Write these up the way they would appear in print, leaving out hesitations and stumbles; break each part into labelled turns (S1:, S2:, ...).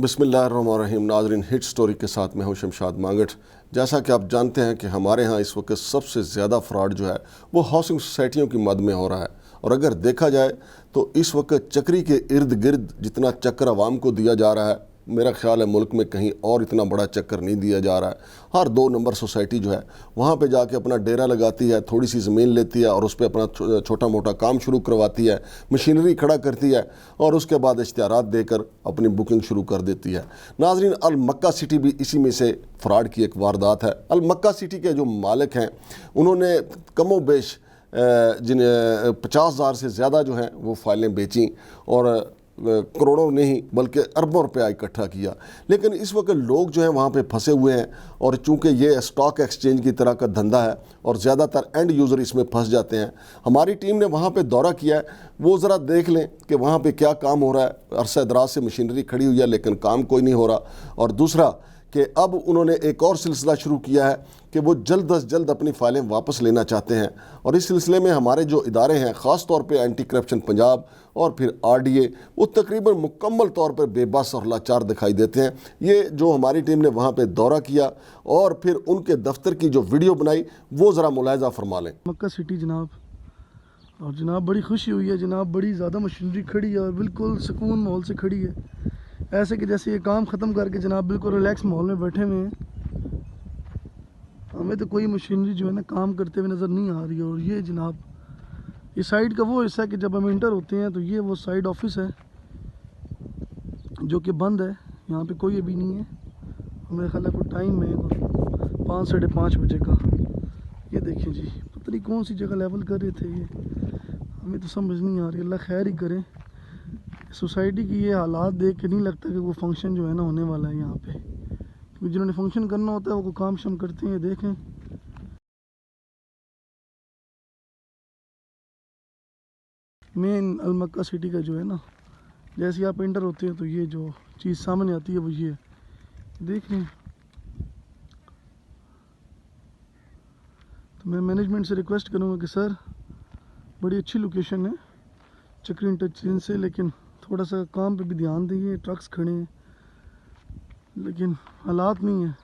S1: बिस्मिल्लाहिर्रहमानिर्रहीम। नाज़रीन, hit story के साथ मैं हूं शमशाद मांगट। जैसा कि आप जानते हैं कि हमारे यहाँ इस वक्त सबसे ज़्यादा फ्रॉड जो है वो हाउसिंग सोसाइटियों की मद में हो रहा है। और अगर देखा जाए तो इस वक्त चक्री के इर्द गिर्द जितना चक्कर आवाम को दिया जा रहा है, मेरा ख्याल है मुल्क में कहीं और इतना बड़ा चक्कर नहीं दिया जा रहा है। हर 2 नंबर सोसाइटी जो है वहाँ पे जाके अपना डेरा लगाती है, थोड़ी सी ज़मीन लेती है और उस पर अपना छोटा मोटा काम शुरू करवाती है, मशीनरी खड़ा करती है और उसके बाद इश्तिहारात देकर अपनी बुकिंग शुरू कर देती है। नाज़रीन, अल मक्का सिटी भी इसी में से फ्रॉड की एक वारदात है। अल मक्का सिटी के जो मालिक हैं उन्होंने कमो बेश जिन 50,000 से ज़्यादा जो हैं वो फाइलें बेचीं और करोड़ों नहीं बल्कि अरबों रुपया इकट्ठा किया। लेकिन इस वक्त लोग जो हैं वहाँ पे फंसे हुए हैं और चूँकि ये स्टॉक एक्सचेंज की तरह का धंधा है और ज़्यादातर एंड यूज़र इसमें फंस जाते हैं। हमारी टीम ने वहाँ पे दौरा किया है, वो ज़रा देख लें कि वहाँ पे क्या काम हो रहा है। अरसा दराज से मशीनरी खड़ी हुई है लेकिन काम कोई नहीं हो रहा। और दूसरा कि अब उन्होंने एक और सिलसिला शुरू किया है कि वो जल्द अज जल्द अपनी फ़ाइलें वापस लेना चाहते हैं। और इस सिलसिले में हमारे जो इदारे हैं, ख़ास तौर पे एंटी करप्शन पंजाब और फिर RDA, वो तकरीबन मुकम्मल तौर पर बेबस और लाचार दिखाई देते हैं। ये जो हमारी टीम ने वहाँ पे दौरा किया और फिर उनके दफ्तर की जो वीडियो बनाई वो ज़रा मुलाहिज़ा फरमा लें।
S2: मक्का सिटी जनाब, और जनाब बड़ी खुशी हुई है जनाब, बड़ी ज़्यादा मशीनरी खड़ी है और बिल्कुल सुकून माहौल से खड़ी है, ऐसे कि जैसे ये काम ख़त्म करके जनाब बिल्कुल रिलैक्स माहौल में बैठे हुए हैं। हमें तो कोई मशीनरी जो है ना काम करते हुए नज़र नहीं आ रही है। और ये जनाब ये साइड का वो हिस्सा है कि जब हम इंटर होते हैं तो ये वो साइड ऑफिस है जो कि बंद है, यहाँ पे कोई अभी नहीं है। मेरे ख्याल है कोई टाइम है 5 साढ़े 5 बजे का। ये देखिए जी, पता नहीं कौन सी जगह लेवल कर रहे थे, ये हमें तो समझ नहीं आ रही। अल्लाह खैर ही करे। सोसाइटी की ये हालात देख के नहीं लगता कि वो फंक्शन जो है ना होने वाला है यहाँ पे, क्योंकि जिन्होंने फंक्शन करना होता है वो काम शम करते हैं। देखें मेन अल मक्का सिटी का जो है ना, जैसे आप एंटर होते हैं तो ये जो चीज़ सामने आती है वो ये देख लें। तो मैं मैनेजमेंट से रिक्वेस्ट करूँगा कि सर, बड़ी अच्छी लोकेशन है चक्री इंटरचेंज से, लेकिन थोड़ा सा काम पे भी ध्यान दीजिए। ट्रक्स खड़े हैं लेकिन हालात नहीं है।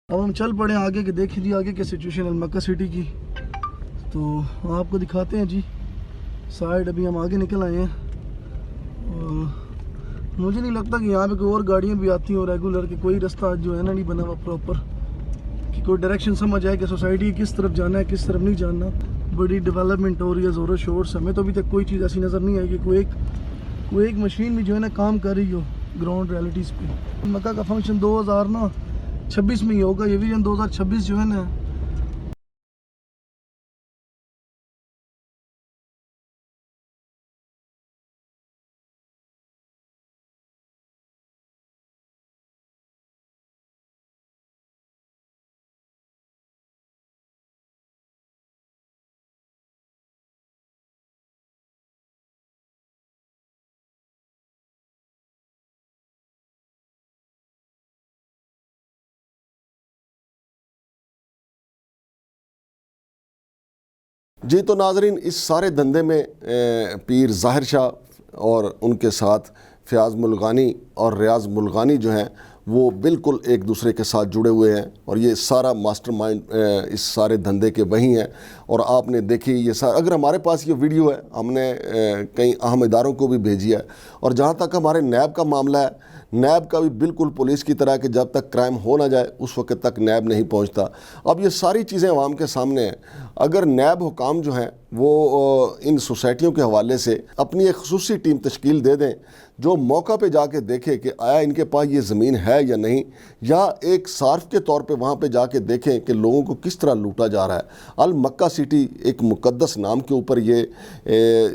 S2: अब हम चल पड़े आगे के, देखिए जी आगे की सिचुएशन अल मक्का सिटी की, तो आपको दिखाते हैं जी साइड। अभी हम आगे निकल आए हैं और मुझे नहीं लगता कि यहाँ पे कोई और गाड़ियाँ भी आती हैं रेगुलर, कि कोई रास्ता जो है ना नहीं बना हुआ प्रॉपर, कि कोई डायरेक्शन समझ आए कि सोसाइटी किस तरफ जाना है किस तरफ नहीं जाना। बड़ी डेवलपमेंट हो रही है ज़ोरों शोर से, हमें तो अभी तक कोई चीज़ ऐसी नज़र नहीं आई कि कोई एक मशीन भी जो है ना काम कर रही हो ग्राउंड रियलिटीज़ पे। मक्का का फंक्शन 2026 में ही होगा, ये विजन 2026 जो है ना।
S1: जी, तो नाजरीन, इस सारे धंधे में पीर ज़ाहिर शाह और उनके साथ फ़याज़ मुल्गानी और रियाज़ मुल्गानी जो हैं वो बिल्कुल एक दूसरे के साथ जुड़े हुए हैं और ये सारा मास्टरमाइंड इस सारे धंधे के वही हैं। और आपने देखी ये सारा, अगर हमारे पास ये वीडियो है, हमने कई अहम इदारों को भी भेजी है। और जहाँ तक हमारे नैब का मामला है, नैब का भी बिल्कुल पुलिस की तरह कि जब तक क्राइम हो ना जाए उस वक्त तक नैब नहीं पहुंचता। अब ये सारी चीज़ें अवाम के सामने हैं। अगर नैब हुकाम जो हैं वो इन सोसाइटियों के हवाले से अपनी एक खुसूसी टीम तश्कील दे दें जो मौका पे जाके देखे कि आया इनके पास ये ज़मीन है या नहीं, या एक सार्फ के तौर पे वहाँ पे जाके देखें कि लोगों को किस तरह लूटा जा रहा है। अल मक्का सिटी एक मुकद्दस नाम के ऊपर ये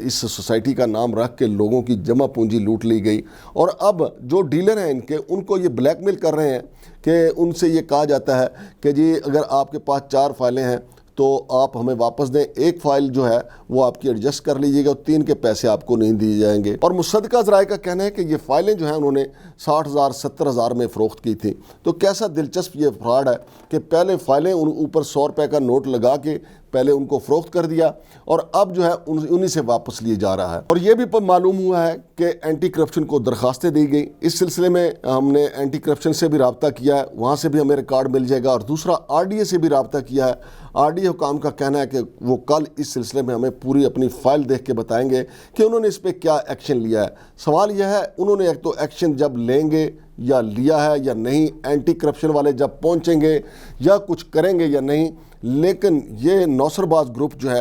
S1: इस सोसाइटी का नाम रख के लोगों की जमा पूंजी लूट ली गई। और अब जो डीलर हैं इनके, उनको ये ब्लैकमेल कर रहे हैं कि उनसे ये कहा जाता है कि जी अगर आपके पास 4 फाइलें हैं तो आप हमें वापस दें, एक फ़ाइल जो है वो आपकी एडजस्ट कर लीजिएगा, 3 के पैसे आपको नहीं दिए जाएंगे। और मुसद्दका ज़राए का कहना है कि ये फ़ाइलें जो हैं उन्होंने 60,000 70,000 में फ़रोख्त की थी। तो कैसा दिलचस्प ये फ्रॉड है कि पहले फ़ाइलें उन ऊपर 100 रुपये का नोट लगा के पहले उनको फ़रोख्त कर दिया और अब जो है उन्हीं से वापस लिए जा रहा है। और ये भी मालूम हुआ है कि एंटी करप्शन को दरख्वास्तें दी गई। इस सिलसिले में हमने एंटी करप्शन से भी रब्ता किया है, वहाँ से भी हमें रिकॉर्ड मिल जाएगा। और दूसरा RDA से भी रब्ता किया है। RDA हुकाम का कहना है कि वो कल इस सिलसिले में हमें पूरी अपनी फ़ाइल देख के बताएंगे कि उन्होंने इस पर क्या एक्शन लिया है। सवाल यह है, उन्होंने एक तो एक्शन जब लेंगे या लिया है या नहीं, एंटी करप्शन वाले जब पहुंचेंगे या कुछ करेंगे या नहीं, लेकिन ये नौसरबाज ग्रुप जो है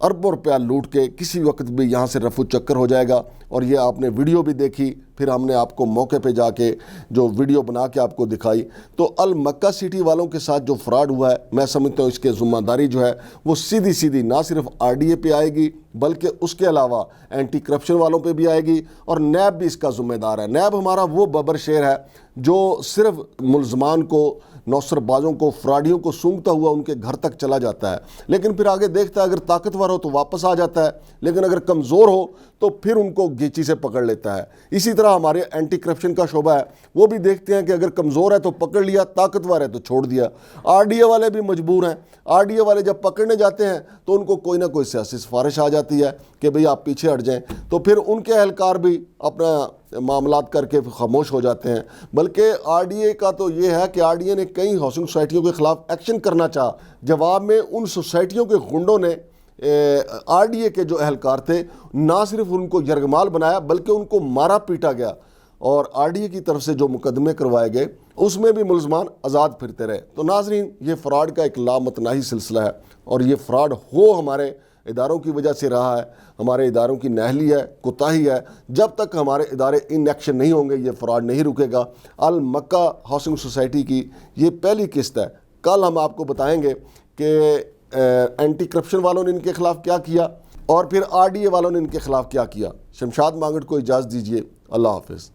S1: अरबों रुपया लूट के किसी वक्त भी यहाँ से रफू चक्कर हो जाएगा। और ये आपने वीडियो भी देखी, फिर हमने आपको मौके पे जाके जो वीडियो बना के आपको दिखाई। तो अल मक्का सिटी वालों के साथ जो फ्रॉड हुआ है, मैं समझता हूँ इसकी ज़िम्मेदारी जो है वो सीधी सीधी ना सिर्फ RDA पे आएगी बल्कि उसके अलावा एंटी करप्शन वालों पे भी आएगी और नैब भी इसका ज़िम्मेदार है। नैब हमारा वो बबर शेर है जो सिर्फ मुलजमान को, नौसरबाजों को, फ्रॉडियों को सूंघता हुआ उनके घर तक चला जाता है, लेकिन फिर आगे देखता है अगर ताकतवर हो तो वापस आ जाता है, लेकिन अगर कमज़ोर हो तो फिर उनको गीची से पकड़ लेता है। इसी तरह हमारे एंटी करप्शन का शोबा है, वो भी देखते हैं कि अगर कमज़ोर है तो पकड़ लिया, ताकतवर है तो छोड़ दिया। RDA वाले भी मजबूर हैं। RDA वाले जब पकड़ने जाते हैं तो उनको कोई ना कोई सियासी सिफारिश आ जाती है कि भाई आप पीछे हट जाएं, तो फिर उनके एहलकार भी अपना मामलात करके खामोश हो जाते हैं। बल्कि RDA का तो ये है कि RDA ने कई हाउसिंग सोसाइटियों के ख़िलाफ़ एक्शन करना चाहा, जवाब में उन सोसाइटियों के गुंडों ने RDA के जो एहलकार थे ना सिर्फ उनको यरगमाल बनाया बल्कि उनको मारा पीटा गया। और RDA की तरफ से जो मुकदमे करवाए गए उसमें भी मुलजमान आज़ाद फिरते रहे। तो नाजरीन, ये फ़्रॉड का एक लामतनाही सिलसिला है और ये फ़्रॉड हो हमारे इदारों की वजह से रहा है, हमारे इदारों की नाअहली है, कोताही है। जब तक हमारे इदारे इन एक्शन नहीं होंगे ये फ्रॉड नहीं रुकेगा। अल मक्का हाउसिंग सोसाइटी की ये पहली किस्त है। कल हम आपको बताएंगे कि एंटी करप्शन वालों ने इनके खिलाफ क्या किया और फिर RDA वालों ने इनके खिलाफ क्या किया। शमशाद मांगट को इजाज़त दीजिए। अल्लाह हाफिज़।